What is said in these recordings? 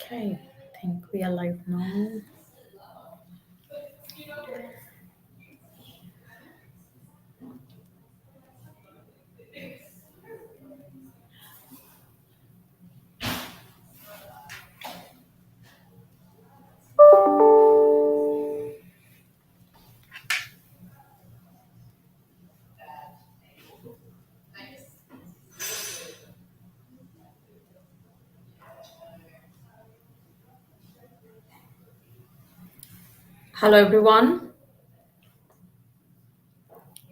Okay, I think we are live now. Hello, everyone.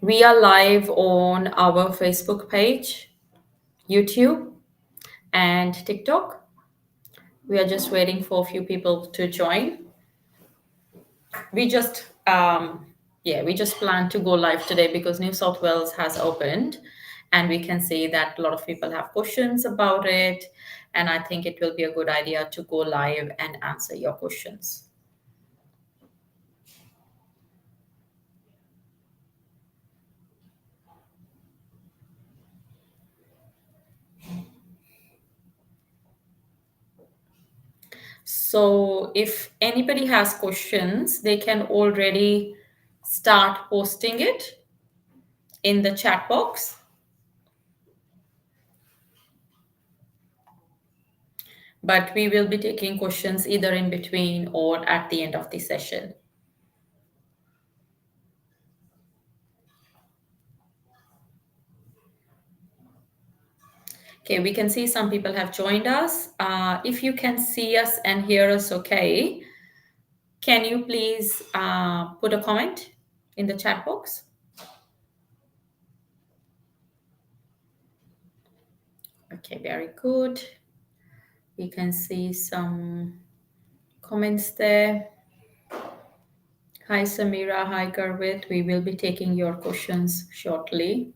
We are live on our Facebook page, YouTube, and TikTok. We are just waiting for a few people to join. We just, we just plan to go live today because New South Wales has opened, and we can see that a lot of people have questions about it. And I think it will be a good idea to go live and answer your questions. So if anybody has questions, they can already start posting it in the chat box. But we will be taking questions either in between or at the end of the session. Okay, we can see some people have joined us. If you can see us and hear us okay, can you please put a comment in the chat box? Okay, very good. We can see some comments there. Hi, Samira. Hi, Garvit. We will be taking your questions shortly.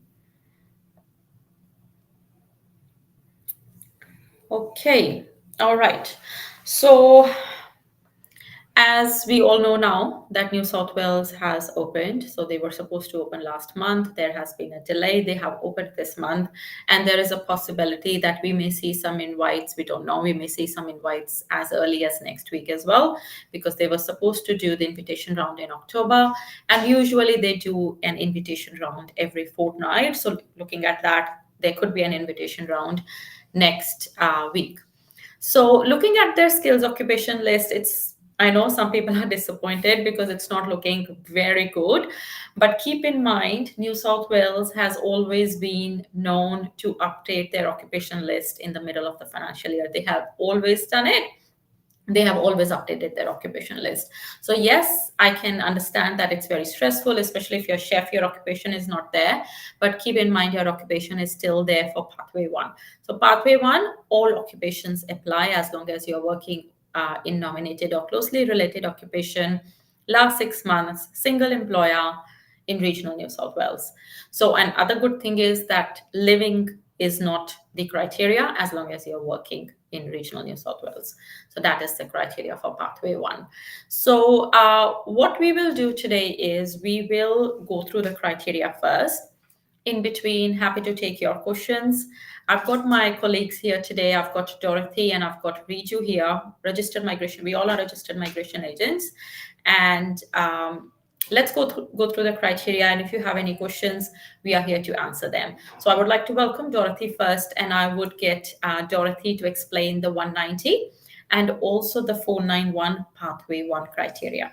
Okay. All right. So as we all know now that New South Wales has opened, so they were supposed to open last month. There has been a delay. They have opened this month, and there is a possibility that we may see some invites. We don't know. We may see some invites as early as next week as well, because they were supposed to do the invitation round in October, and usually they do an invitation round every fortnight. So looking at that, there could be an invitation round next week. So looking at their skills occupation list, I know some people are disappointed because it's not looking very good. But keep in mind, New South Wales has always been known to update their occupation list in the middle of the financial year. They have always done it. They have always updated their occupation list. So yes, I can understand that it's very stressful, especially if you're a chef, your occupation is not there. But keep in mind your occupation is still there for pathway one. So pathway one, all occupations apply as long as you're working in nominated or closely related occupation, last 6 months, single employer in regional New South Wales. So another good thing is that living is not the criteria as long as you're working in regional New South Wales. So that is the criteria for pathway one. So what we will do today is we will go through the criteria first. In between, happy to take your questions. I've got my colleagues here today. I've got Dorothy and I've got Riju here, registered migration. We all are registered migration agents. And let's go through the criteria. And if you have any questions, we are here to answer them. So I would like to welcome Dorothy first, and I would get Dorothy to explain the 190 and also the 491 pathway one criteria.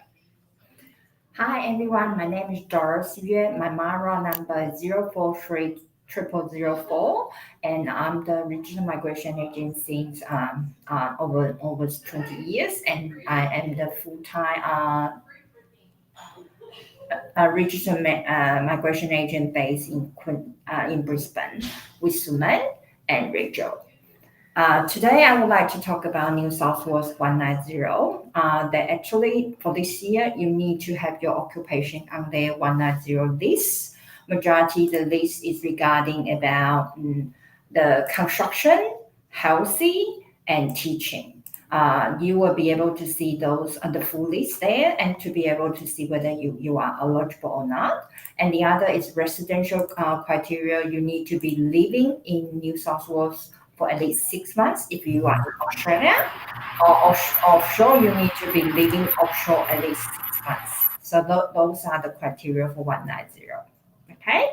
Hi everyone, my name is Doris Yue. My MARA number is 043004, and I'm the regional migration agent since over 20 years, and I am the full-time regional migration agent based in Brisbane with Suman and Rachel. Today, I would like to talk about New South Wales 190. That actually, for this year, you need to have your occupation on the 190 list. Majority the list is regarding about the construction, healthy, and teaching. You will be able to see those on the full list there, and to be able to see whether you are eligible or not. And the other is residential criteria. You need to be living in New South Wales for at least 6 months if you are in Australia, or offshore, you need to be living offshore at least 6 months. So those are the criteria for 190. Okay.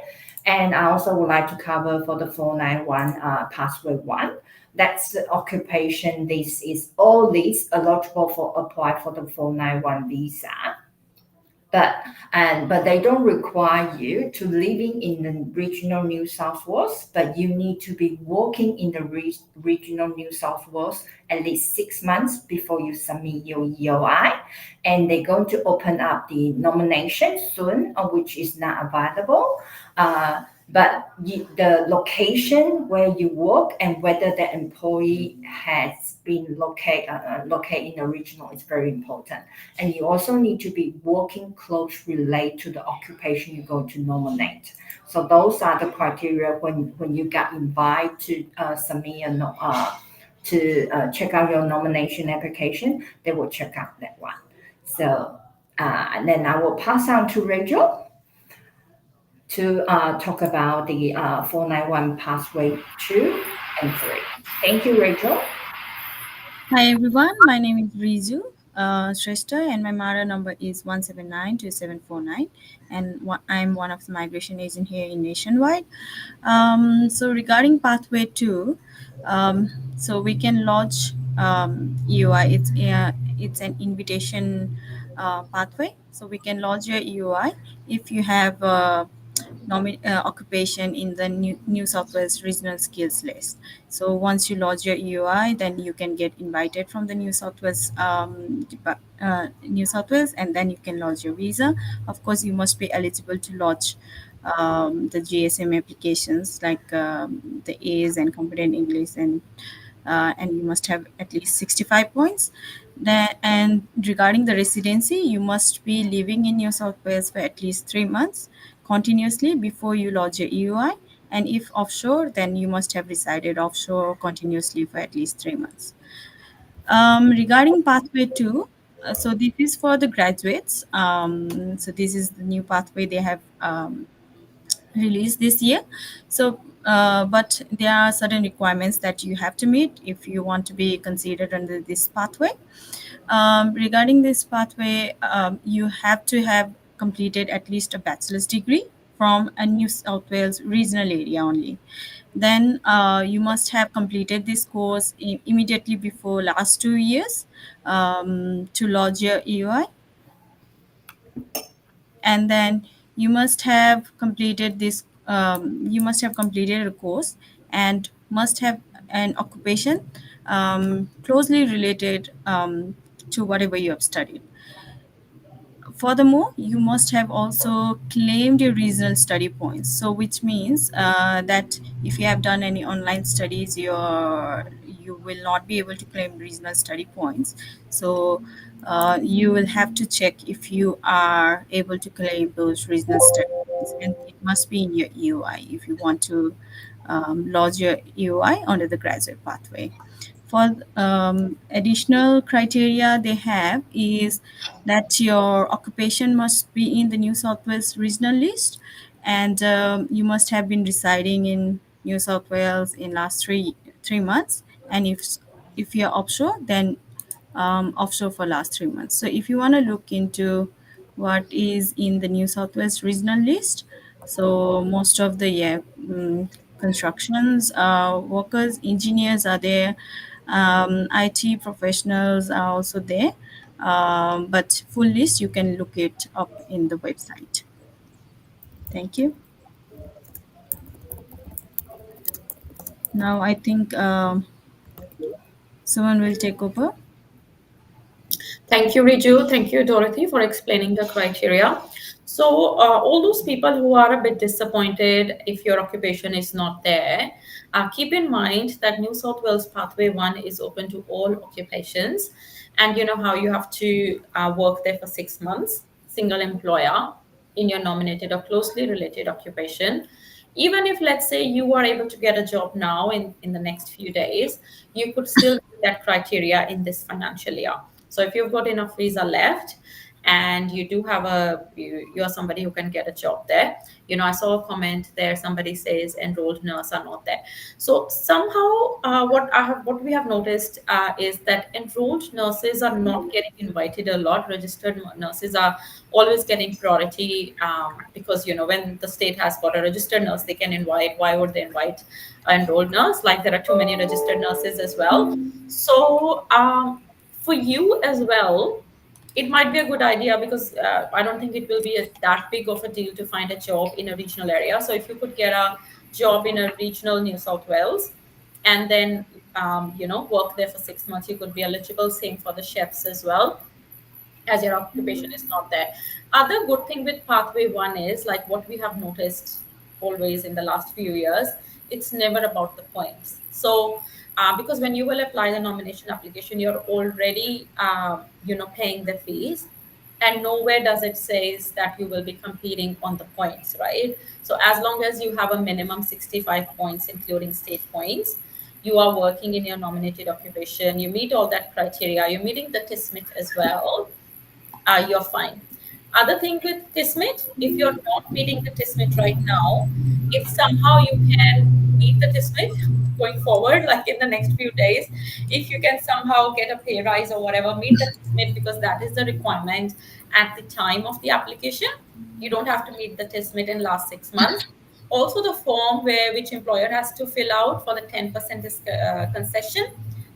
And I also would like to cover for the 491 pathway one. That's the occupation. This is all these eligible for apply for the 491 visa, but they don't require you to living in the regional New South Wales, but you need to be working in the regional New South Wales at least 6 months before you submit your EOI, and they're going to open up the nomination soon, which is not available. But the location where you work and whether the employee has been located in the regional is very important. And you also need to be working close relate to the occupation you're going to nominate. So those are the criteria when you got invited to submit to check out your nomination application. They will check out that one. So and then I will pass on to Rachel to talk about the 491 pathway 2 and 3. Thank you, Rachel. Hi everyone, my name is Rizu Shrestha and my MARA number is 1792749 and I'm one of the migration agents here in Nationwide. So regarding pathway 2, so we can lodge EUI. It's an invitation pathway, so we can lodge your EUI if you have occupation in the New South Wales regional skills list. So once you lodge your EUI, then you can get invited from the New South Wales and then you can lodge your visa. Of course, you must be eligible to lodge the GSM applications like the A's and competent English and you must have at least 65 points. And regarding the residency, you must be living in New South Wales for at least 3 months continuously before you lodge your EUI. And if offshore, then you must have resided offshore continuously for at least 3 months. Regarding pathway 2, so this is for the graduates. So this is the new pathway they have released this year. So but there are certain requirements that you have to meet if you want to be considered under this pathway. Regarding this pathway, you have to have completed at least a bachelor's degree from a New South Wales regional area only. Then you must have completed this course immediately before last 2 years to lodge your EUI. And then you must have completed this you must have completed a course and must have an occupation closely related to whatever you have studied. Furthermore, you must have also claimed your regional study points. So, which means that if you have done any online studies, you will not be able to claim regional study points. So, you will have to check if you are able to claim those regional study points, and it must be in your EUI if you want to lodge your EUI under the graduate pathway. For additional criteria they have is that your occupation must be in the New South Wales regional list, and you must have been residing in New South Wales in last three months. And if you're offshore, then offshore for last 3 months. So if you want to look into what is in the New South Wales regional list, so most of the constructions workers, engineers are there. IT professionals are also there, but full list you can look it up in the website. Thank you. Now I think someone will take over. Thank you, Riju. Thank you, Dorothy, for explaining the criteria. So, all those people who are a bit disappointed if your occupation is not there, keep in mind that New South Wales Pathway 1 is open to all occupations. And you know how you have to work there for 6 months, single employer in your nominated or closely related occupation. Even if, let's say, you are able to get a job now in the next few days, you could still meet that criteria in this financial year. So if you've got enough visa left and you do have you're somebody who can get a job there. I saw a comment there, somebody says enrolled nurse are not there. So somehow, what we have noticed is that enrolled nurses are not getting invited a lot. Registered nurses are always getting priority, because when the state has got a registered nurse, they can invite. Why would they invite an enrolled nurse? Like, there are too many registered nurses as well. So for you as well, it might be a good idea, because I don't think it will be that big of a deal to find a job in a regional area. So if you could get a job in a regional New South Wales, and then work there for 6 months, you could be eligible. Same for the chefs as well, as your occupation is not there. Other good thing with Pathway 1 is, like, what we have noticed always in the last few years, it's never about the points. So because when you will apply the nomination application, you're already paying the fees, and nowhere does it says that you will be competing on the points, right? So as long as you have a minimum 65 points, including state points, you are working in your nominated occupation, you meet all that criteria, you're meeting the TISMIT as well, you're fine. Other thing with TISMIT, if you're not meeting the TISMIT right now, if somehow you can meet the TISMIT going forward, like in the next few days, if you can somehow get a pay rise or whatever, meet the TISMIT, because that is the requirement at the time of the application. You don't have to meet the TISMIT in last 6 months. Also, the form which employer has to fill out for the 10% concession,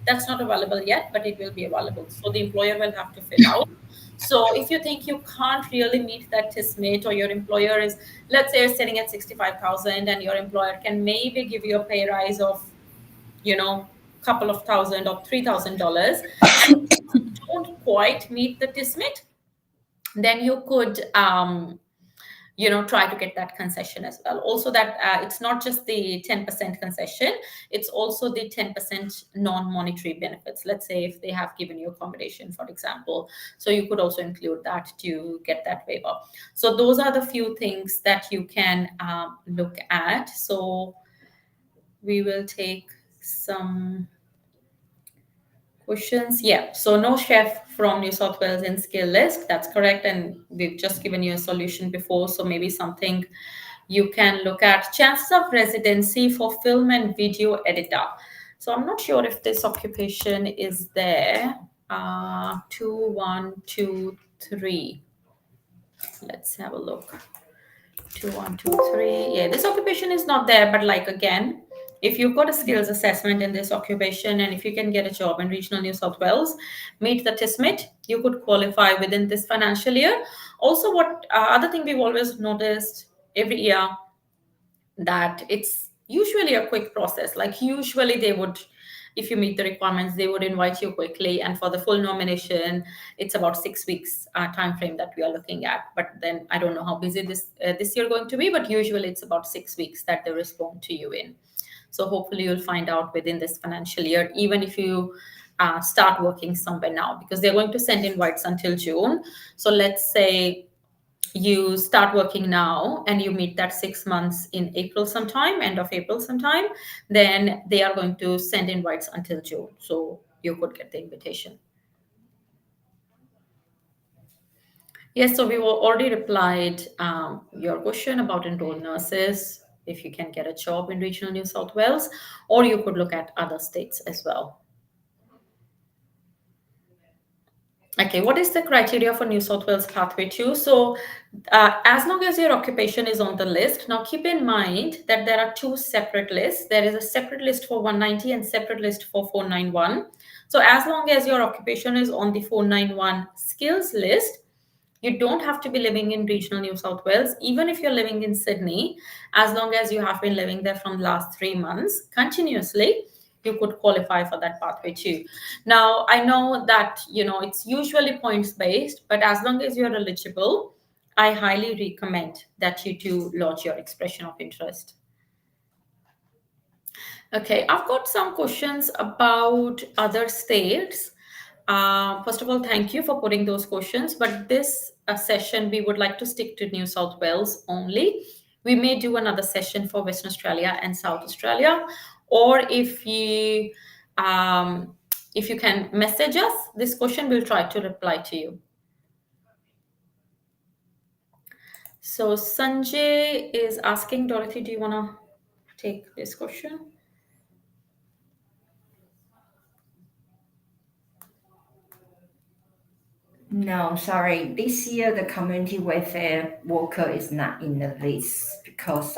that's not available yet, but it will be available. So the employer will have to fill out. So if you think you can't really meet that TISMIT, or your employer is, let's say, you're sitting at 65,000, and your employer can maybe give you a pay rise of, couple of thousand or $3,000, and don't quite meet the TISMIT, then you could try to get that concession as well. Also, that it's not just the 10% concession, it's also the 10% non-monetary benefits. Let's say if they have given you accommodation, for example, so you could also include that to get that waiver. So those are the few things that you can look at. So we will take some questions. Yeah, so no chef from New South Wales in skill list. That's correct. And we've just given you a solution before. So maybe something you can look at. Chances of residency for film and video editor. So I'm not sure if this occupation is there. 2, 1, 2, 3. Let's have a look. 2, 1, 2, 3. Yeah, this occupation is not there, but like, again, if you've got a skills assessment in this occupation, and if you can get a job in regional New South Wales, meet the TISMIT, you could qualify within this financial year. Also, what other thing we've always noticed every year, that it's usually a quick process. Like, usually they would, if you meet the requirements, they would invite you quickly, and for the full nomination, it's about 6 weeks time frame that we are looking at. But then I don't know how busy this year going to be, but usually it's about 6 weeks that they respond to you in. So hopefully you'll find out within this financial year, even if you start working somewhere now, because they're going to send invites until June. So let's say you start working now and you meet that 6 months in April sometime, end of April sometime, then they are going to send invites until June. So you could get the invitation. Yes, so we already replied your question about enrolled nurses, if you can get a job in regional New South Wales, or you could look at other states as well. Okay, what is the criteria for New South Wales Pathway 2? So as long as your occupation is on the list, now keep in mind that there are 2 separate lists. There is a separate list for 190 and separate list for 491. So as long as your occupation is on the 491 skills list, you don't have to be living in regional New South Wales. Even if you're living in Sydney, as long as you have been living there from the last 3 months continuously, you could qualify for that Pathway 2. Now, I know that, it's usually points based, but as long as you're eligible, I highly recommend that you do lodge your expression of interest. Okay, I've got some questions about other states. First of all, thank you for putting those questions, but this session, we would like to stick to New South Wales only. We may do another session for Western Australia and South Australia, or if you can message us this question, we'll try to reply to you. So Sanjay is asking, Dorothy, do you want to take this question? No, sorry. This year, the community welfare worker is not in the list because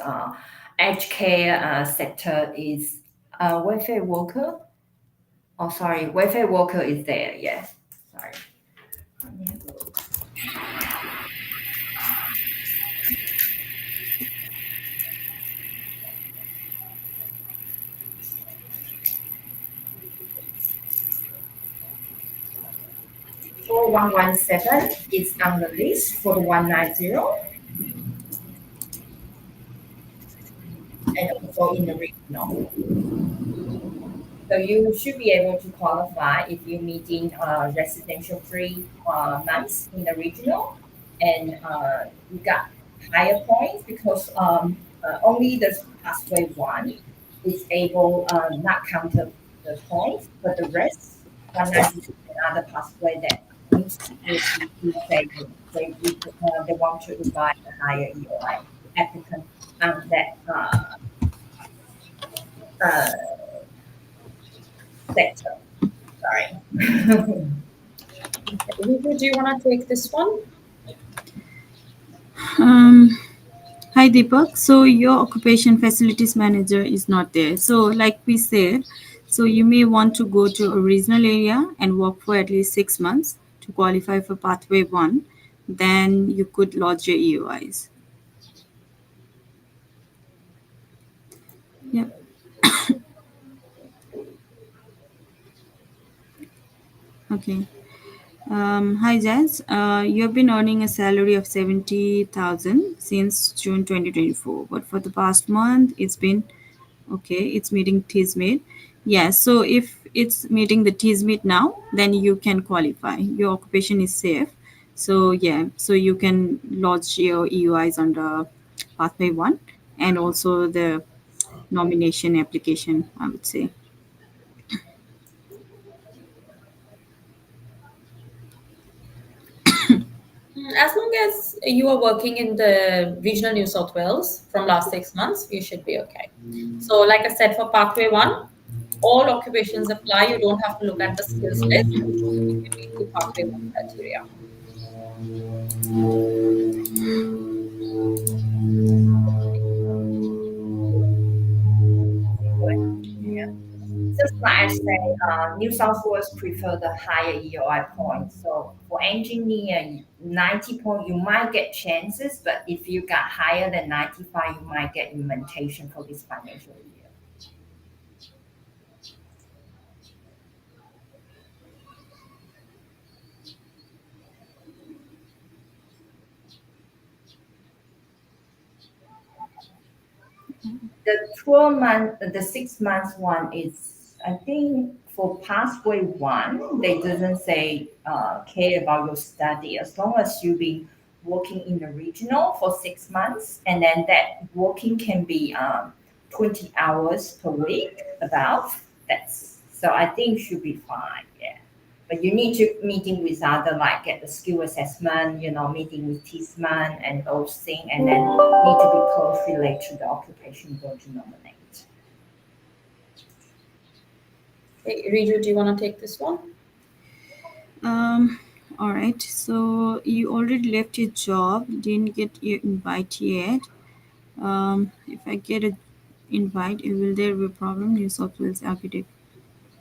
aged care sector is welfare worker. Oh, sorry, welfare worker is there. Yeah, sorry. Let me have a look. For 117 is on the list for the 190 and also in the regional. So you should be able to qualify if you're meeting residential free months in the regional, and you got higher points because only the pathway one is able not count the points, but the rest 192 another pathway that needs to be favored. They want to invite a higher EOI applicant on that uh, sector. Sorry. Riju, do you want to take this one? Um, Hi Deepak. So your occupation facilities manager is not there. So like we said, so you may want to go to a regional area and work for at least 6 months to qualify for pathway one. Then you could lodge your EOIs. Yep. Okay. Hi Jazz. You have been earning a salary of 70,000 since June 2024, but for the past month it's been okay, it's meeting TISMIT. Yeah, so if it's meeting the TISMIT now, then you can qualify. Your occupation is safe. So yeah, so you can lodge your EUIs under Pathway 1 and also the nomination application, I would say. As long as you are working in the regional New South Wales from last 6 months, you should be okay. So, like I said, for Pathway 1, all occupations apply. You don't have to look at the skills list if you meet the Pathway 1 criteria. Yeah. Just like I say, New South Wales prefer the higher EOI points. So for engineer, 90 point, you might get chances, but if you got higher than 95, you might get implementation for this financial year. The 12 month, the 6 months one is, I think for pathway one, they doesn't say care about your study as long as you've been working in the regional for 6 months, and then that working can be 20 hours per week about that's so I think should be fine. Yeah. But you need to meeting with other like get the skill assessment, meeting with TISMAN and those things, and then need to be close related to the occupation going to nominate. Hey, Riju, do you want to take this one? All right. So you already left your job, didn't get your invite yet. If I get an invite, will there be a problem? New South Wales architect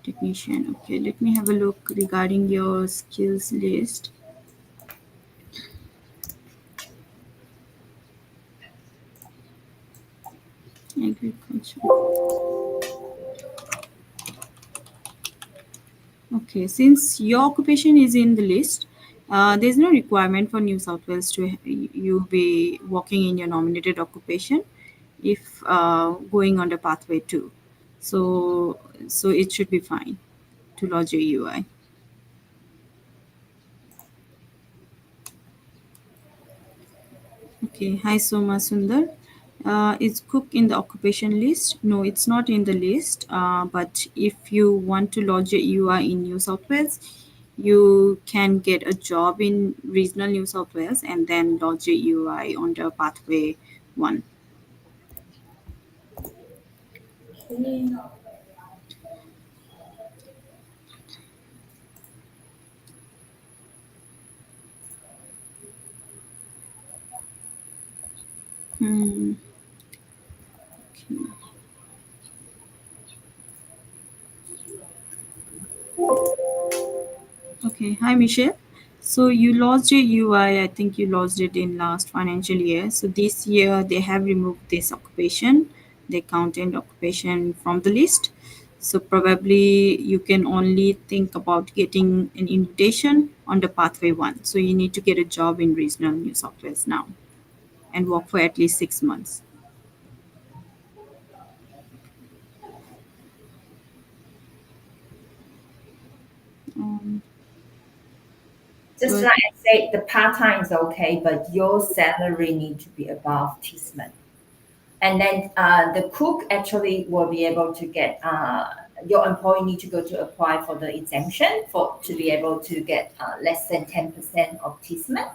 technician. Okay, let me have a look regarding your skills list. Agriculture. Okay, since your occupation is in the list, there's no requirement for New South Wales to you be working in your nominated occupation if going on the pathway 2. So it should be fine to lodge your UI. Okay, hi Soma Sundar. Is cook in the occupation list? No, it's not in the list. But if you want to lodge your UI in New South Wales, you can get a job in regional New South Wales and then lodge a UI under pathway 1. Okay. Hmm. Okay. Hi, Michelle. So you lost your UI. I think you lost it in last financial year. So this year they have removed this occupation, the accountant occupation from the list. So probably you can only think about getting an invitation on the pathway 1. So you need to get a job in regional New South Wales now and work for at least 6 months. Um, Just but like I said, the part-time is okay, but your salary need to be above Tisman. And then the cook actually will be able to get your employee need to go to apply for the exemption for to be able to get less than 10% of Tisman.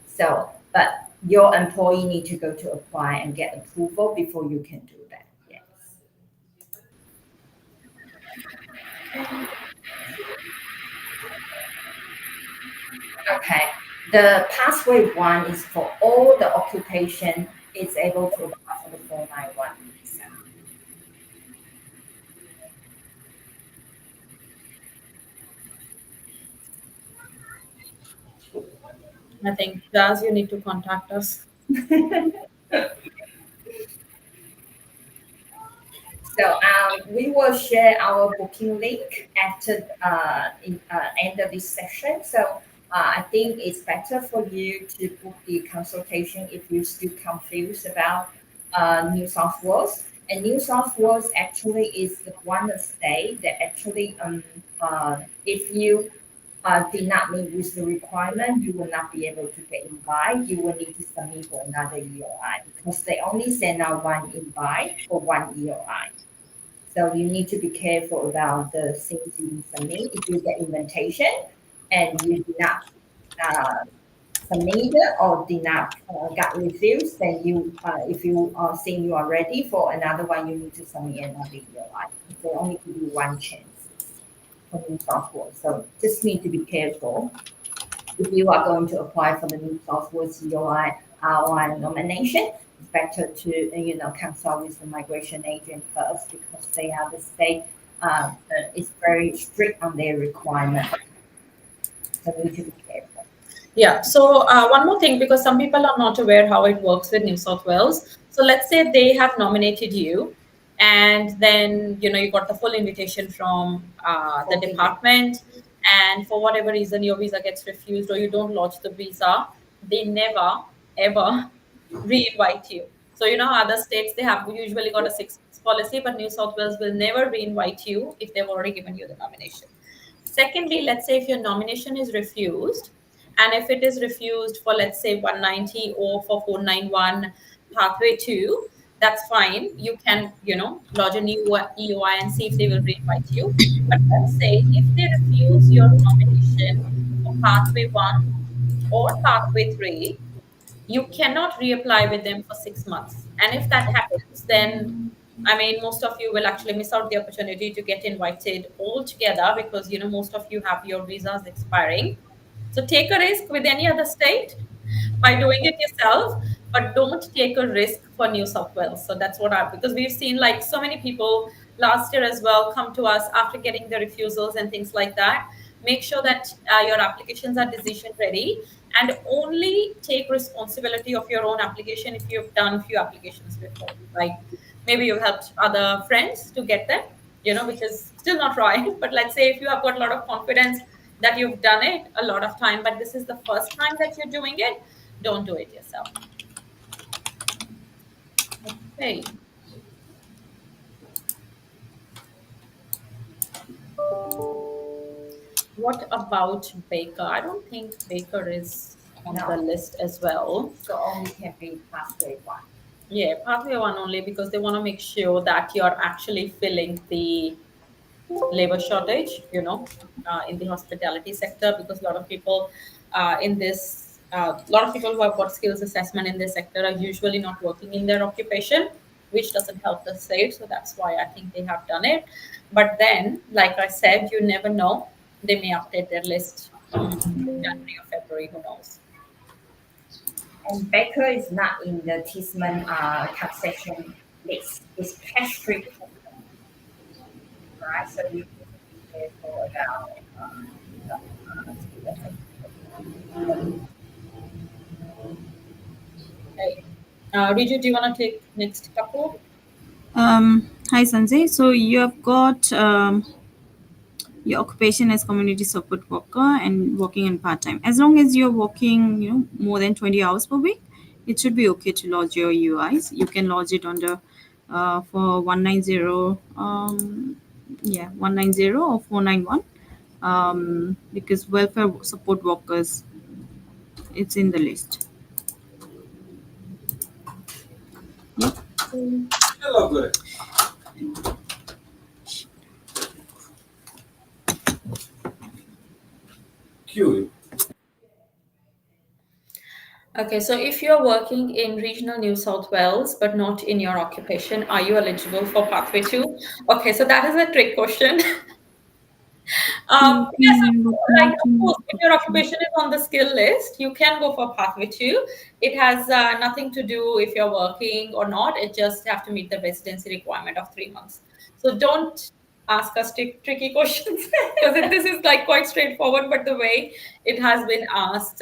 So, but your employee need to go to apply and get approval before you can do that. Yes. Okay. The pathway 1 is for all the occupation is able to apply for the 491 visa. I think, Jazz, you need to contact us. So we will share our booking link after end of this session. So I think it's better for you to book the consultation if you're still confused about New South Wales. And New South Wales actually is the one state that actually if you did not meet with the requirement, you will not be able to get invite. You will need to submit for another EOI because they only send out one invite for one EOI. So you need to be careful about the things you submit. If you get invitation and you did not uh, submit it or did not got refused, then you, if you think you are ready for another one, you need to submit another EOI. They only give you one chance for New South Wales. So just need to be careful if you are going to apply for the New South Wales EOI R1 nomination, it's better to consult with the migration agent first because they are the state is very strict on their requirement. So we need to be careful. Yeah. So one more thing, because some people are not aware how it works with New South Wales. So let's say they have nominated you, and then you got the full invitation from the For visa. department, and for whatever reason your visa gets refused or you don't lodge the visa, they never ever re-invite you. So how other states they have usually got a 6 months policy, but New South Wales will never re-invite you if they've already given you the nomination. Secondly, let's say if your nomination is refused, and if it is refused for, let's say, 190 or for 491 pathway 2, that's fine. You can, lodge a new EOI and see if they will reinvite you. But let's say if they refuse your nomination for pathway 1 or pathway 3, you cannot reapply with them for 6 months. And if that happens, then I mean, most of you will actually miss out the opportunity to get invited altogether because most of you have your visas expiring. So take a risk with any other state by doing it yourself, but don't take a risk for New South Wales. So that's what because we've seen like so many people last year as well come to us after getting the refusals and things like that. Make sure that your applications are decision ready and only take responsibility of your own application if you've done few applications before. Like maybe you've helped other friends to get them, which is still not right. But let's say if you have got a lot of confidence that you've done it a lot of time, but this is the first time that you're doing it, don't do it yourself. Okay. What about Baker? I don't think Baker is on the No. list as well. So only can be pathway 1. Yeah, pathway 1 only because they want to make sure that you're actually filling the labor shortage, in the hospitality sector, because a lot of people a lot of people who have got skills assessment in this sector are usually not working in their occupation, which doesn't help the state. So that's why I think they have done it. But then, like I said, you never know. They may update their list January or February, who knows? And Baker is not in the Tisman taxation list. It's cash free, right? So you need to be careful about Okay. Riju, do you want to take next couple? Hi Sanjay. So you have got your occupation as community support worker and working in part time. As long as you're working, more than 20 hours per week, it should be okay to lodge your UIs. You can lodge it under for 190, 190 or 491, because welfare support workers, it's in the list. Yep. Hello, good. Cute. Okay, so if you're working in regional New South Wales but not in your occupation, are you eligible for Pathway 2? Okay, so that is a trick question. Yes, like of course, if your occupation is on the skill list, you can go for Pathway 2. It has nothing to do if you're working or not. It just have to meet the residency requirement of 3 months. So don't ask us tricky questions because this is like quite straightforward, but the way it has been asked,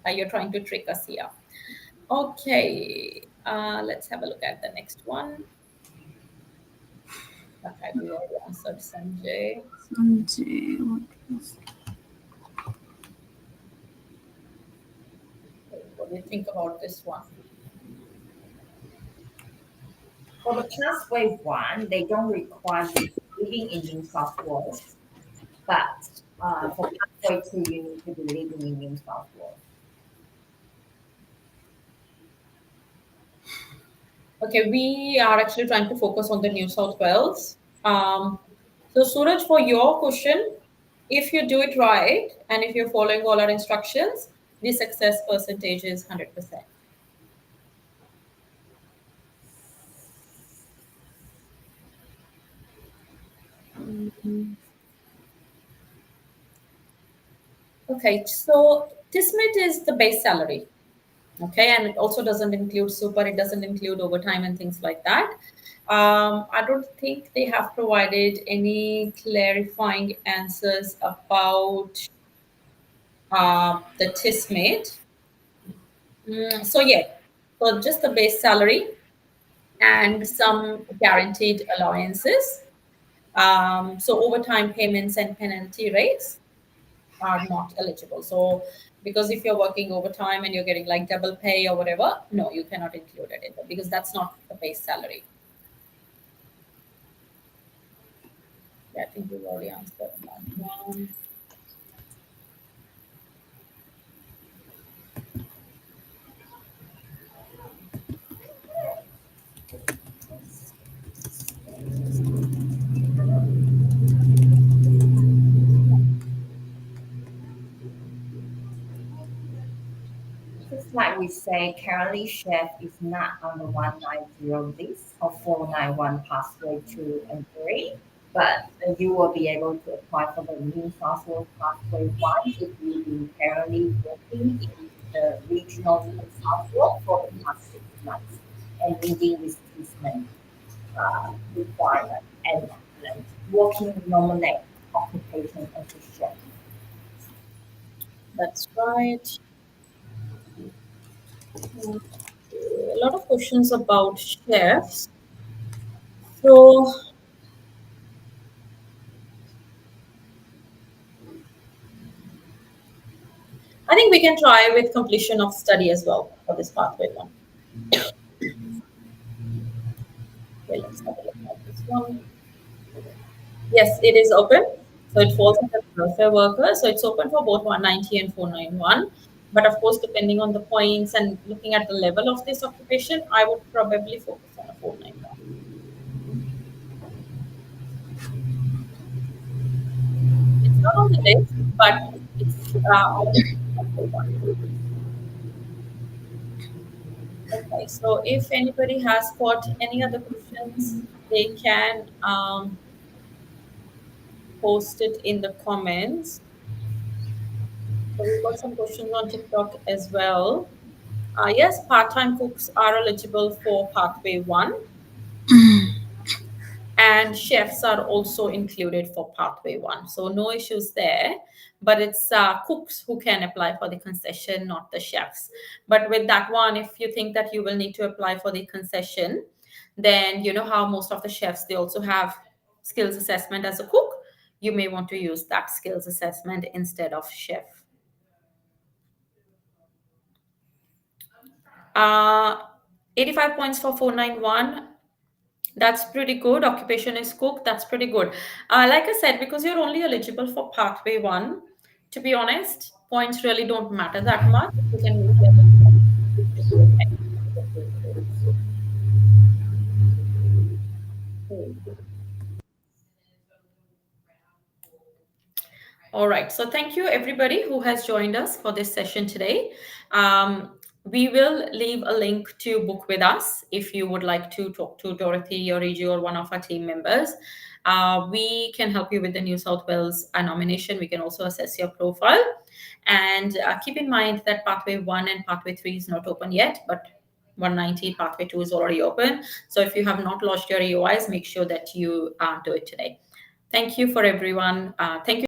you're trying to trick us here. Okay, let's have a look at the next one. Okay, we already answered Sanjay. Sanjay, what was What do you think about this one? for the Pathway 1, they don't require you living in New South Wales, but for Pathway 2, you need to be living in New South Wales. Okay, we are actually trying to focus on the New South Wales. So, Suraj, for your question, if you do it right and if you're following all our instructions, the success percentage is 100%. Okay, so Tismet is the base salary. Okay, and it also doesn't include super, it doesn't include overtime and things like that. I don't think they have provided any clarifying answers about the Tismate. So yeah, so just the base salary and some guaranteed allowances. So overtime payments and penalty rates are not eligible. So because if you're working overtime and you're getting like double pay or whatever, no, you cannot include it in that because that's not the base salary. Yeah, I think we've already answered that one. Just like we say, currently chef is not on the 190 list of 491 Pathway 2 and 3, but you will be able to apply for the New South Wales Pathway 1 if you be currently working in the regional New South Wales for the past 6 months and meeting with treatment requirement and working nominate occupation as a chef. That's right. A lot of questions about chefs. So I think we can try with completion of study as well for this pathway one. Okay, let's have a look at this one. Yes, it is open. So it falls under welfare worker. So it's open for both 190 and 491. But of course, depending on the points and looking at the level of this occupation, I would probably focus on a 491. not on the list, but it's on the pathway one. Okay, so if anybody has got any other questions, they can post it in the comments. So we've got some questions on TikTok as well. Yes, part-time cooks are eligible for Pathway 1, and chefs are also included for Pathway 1. So no issues there, but it's cooks who can apply for the concession, not the chefs. But with that one, if you think that you will need to apply for the concession, then you know how most of the chefs, they also have skills assessment as a cook. You may want to use that skills assessment instead of chef. 85 points for 491. That's pretty good. Occupation is cook. That's pretty good. Like I said, because you're only eligible for Pathway 1, to be honest, points really don't matter that much. You can make them. All right. So thank you everybody who has joined us for this session today. We will leave a link to book with us if you would like to talk to Dorothy or Reggie or one of our team members. We can help you with the New South Wales nomination. We can also assess your profile. And keep in mind that Pathway 1 and Pathway 3 is not open yet, but 190 Pathway 2 is already open. So if you have not lodged your EOIs, make sure that you do it today. Thank you for everyone. Thank you.